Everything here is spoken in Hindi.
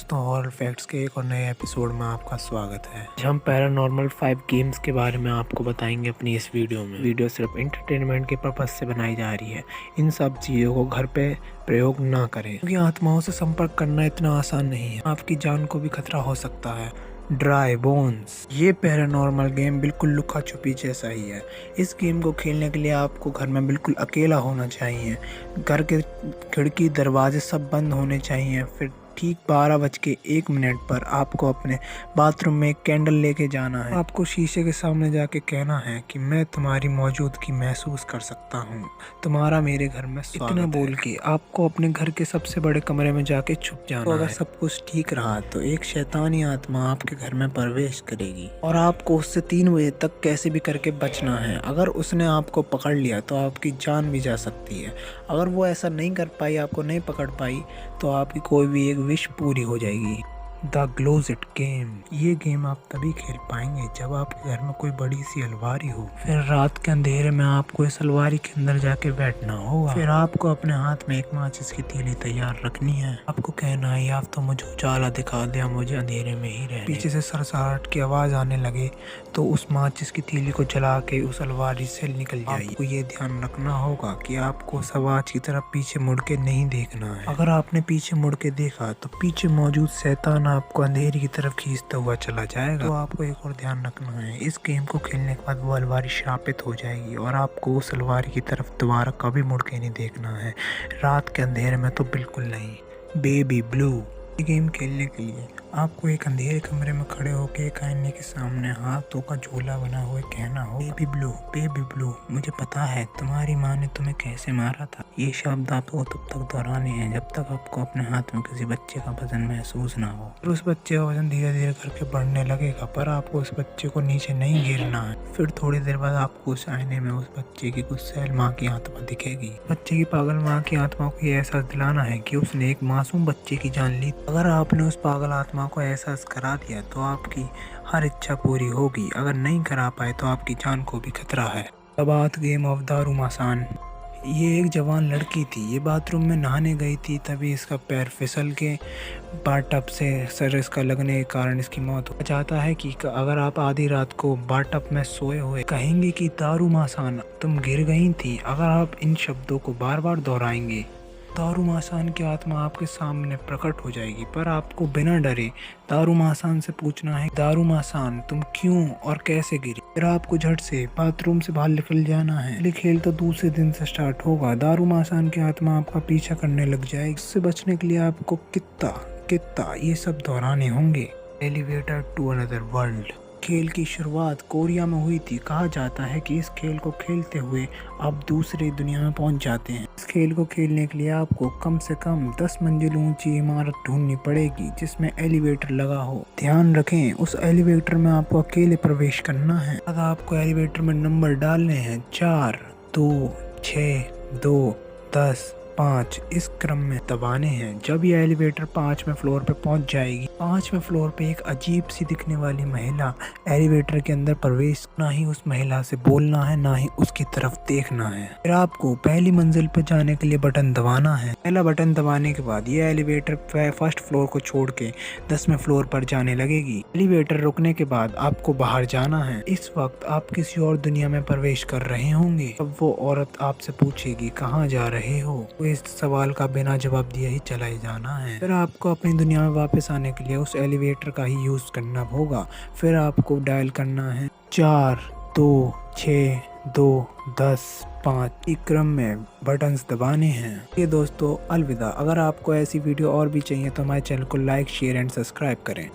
दोस्तों, हॉरर फैक्ट्स के एक और नए एपिसोड में आपका स्वागत है। हम पैरानॉर्मल 5 गेम्स के बारे में आपको बताएंगे अपनी इस वीडियो में। वीडियो सिर्फ एंटरटेनमेंट के पर्पज से बनाई जा रही है। इन सब चीज़ों को घर पे प्रयोग ना करें क्योंकि आत्माओं से संपर्क करना इतना आसान नहीं है। आपकी जान को भी खतरा हो सकता है। ड्राई बोन्स, ये पैरानॉर्मल गेम बिल्कुल लुका छुपी जैसा ही है। इस गेम को खेलने के लिए आपको घर में बिल्कुल अकेला होना चाहिए। घर के खिड़की दरवाजे सब बंद होने चाहिए। फिर ठीक 12:01 पर आपको अपने बाथरूम में एक कैंडल लेके जाना है। आपको शीशे के सामने जाके कहना है कि मैं तुम्हारी मौजूदगी महसूस कर सकता हूँ, तुम्हारा मेरे घर में स्वागत है। इतना बोल के आपको अपने घर के सबसे बड़े कमरे में जाके छुप जाना तो अगर सब कुछ ठीक रहा तो एक शैतानी आत्मा आपके घर में प्रवेश करेगी और आपको उससे 3 बजे तक कैसे भी करके बचना है। अगर उसने आपको पकड़ लिया तो आपकी जान भी जा सकती है। अगर वो ऐसा नहीं कर पाई, आपको नहीं पकड़ पाई, तो आपकी कोई भी एक विश पूरी हो जाएगी। द क्लोजेट गेम, ये गेम आप तभी खेल पाएंगे जब आपके घर में कोई बड़ी सी अलमारी हो। फिर रात के अंधेरे में आपको इस अलमारी के अंदर जाके बैठना होगा। फिर आपको अपने हाथ में एक माचिस की तीली तैयार रखनी है। आपको कहना है या तो मुझे उजाला दिखा दे, मुझे अंधेरे में ही रहने। पीछे से सरसराहट की आवाज आने लगे तो उस माचिस की तीली को जला के उस अलमारी से निकल जाइए। आपको ये ध्यान रखना होगा कि आपको उस आवाज की तरफ पीछे मुड़ के नहीं देखना है। अगर आपने पीछे मुड़ के देखा तो पीछे मौजूद शैतान आपको अंधेरी की तरफ खींचता हुआ चला जाएगा। तो आपको एक और ध्यान रखना है, इस गेम को खेलने के बाद वो अलमारी शापित हो जाएगी और आपको उस अलमारी की तरफ दोबारा कभी मुड़ के नहीं देखना है। रात के अंधेरे में तो बिल्कुल नहीं। बेबी ब्लू, ये गेम खेलने के लिए आपको एक अंधेरे कमरे में खड़े होकर एक आईने के सामने हाथों का झोला बना हुआ कहना हो, बेबी ब्लू, मुझे पता है तुम्हारी माँ ने तुम्हें कैसे मारा था। ये शब्द आपको तब तक दोहराने हैं जब तक आपको अपने हाथ में किसी बच्चे का वजन महसूस ना हो। फिर उस बच्चे का वजन धीरे धीरे करके बढ़ने लगेगा, पर आपको उस बच्चे को नीचे नहीं गिरना है। फिर थोड़ी देर बाद आपको उस आईने में उस बच्चे की गुस्सैल माँ की आत्मा दिखेगी। बच्चे की पागल माँ की आत्मा को ये एहसास दिलाना है कि उसने एक मासूम बच्चे की जान ली। अगर आपने उस पागल आत्मा को एहसास करा दिया तो आपकी हर इच्छा पूरी होगी। अगर नहीं करा पाए तो आपकी जान को भी खतरा है। बात गेम ऑफ दारूमासान, ये एक जवान लड़की थी। ये बाथरूम में नहाने गई थी, तभी इसका पैर फिसल के बाथटब से सर इसका लगने के कारण इसकी मौत हो जाता है। कि अगर आप आधी रात को बाथटब में सोए हुए कहेंगे कि दारूमासान तुम गिर गई थी, अगर आप इन शब्दों को बार बार दोहराएंगे दारूमासान की आत्मा आपके सामने प्रकट हो जाएगी। पर आपको बिना डरे दारूमासान से पूछना है, दारूमासान तुम क्यों और कैसे गिरी। फिर आपको झट से बाथरूम से बाहर निकल जाना है। खेल तो दूसरे दिन से स्टार्ट होगा। दारूमासान की आत्मा आपका पीछा करने लग जाएगी। इससे बचने के लिए आपको कित्ता ये सब दोहराने होंगे। एलिवेटर टू अनदर वर्ल्ड, खेल की शुरुआत कोरिया में हुई थी। कहा जाता है कि इस खेल को खेलते हुए आप दूसरी दुनिया में पहुंच जाते हैं। इस खेल को खेलने के लिए आपको कम से कम 10 मंजिल ऊंची इमारत ढूंढनी पड़ेगी जिसमें एलिवेटर लगा हो। ध्यान रखें, उस एलिवेटर में आपको अकेले प्रवेश करना है। अब आपको एलिवेटर में नंबर डालने हैं 4, 2, 6, 2, 10, 5 इस क्रम में दबाने हैं। जब ये एलिवेटर 5वें फ्लोर पे पहुंच जाएगी, 5वें फ्लोर पे एक अजीब सी दिखने वाली महिला एलिवेटर के अंदर प्रवेश, ना ही उस महिला से बोलना है ना ही उसकी तरफ देखना है। फिर आपको पहली मंजिल पे जाने के लिए बटन दबाना है। पहला बटन दबाने के बाद ये एलिवेटर फर्स्ट फ्लोर को छोड़ के 10वें फ्लोर पर जाने लगेगी। एलिवेटर रुकने के बाद आपको बाहर जाना है। इस वक्त आप किसी और दुनिया में प्रवेश कर रहे होंगे। अब वो औरत आपसे पूछेगी कहाँ जा रहे हो। इस सवाल का बिना जवाब दिए ही चला ही जाना है। फिर आपको अपनी दुनिया में वापस आने के लिए उस एलिवेटर का ही यूज करना होगा। फिर आपको डायल करना है 4, 2, 6, 2, 10, 5 इस क्रम में बटन्स दबाने हैं। ये दोस्तों अलविदा। अगर आपको ऐसी वीडियो और भी चाहिए तो हमारे चैनल को लाइक, शेयर एंड सब्सक्राइब करें।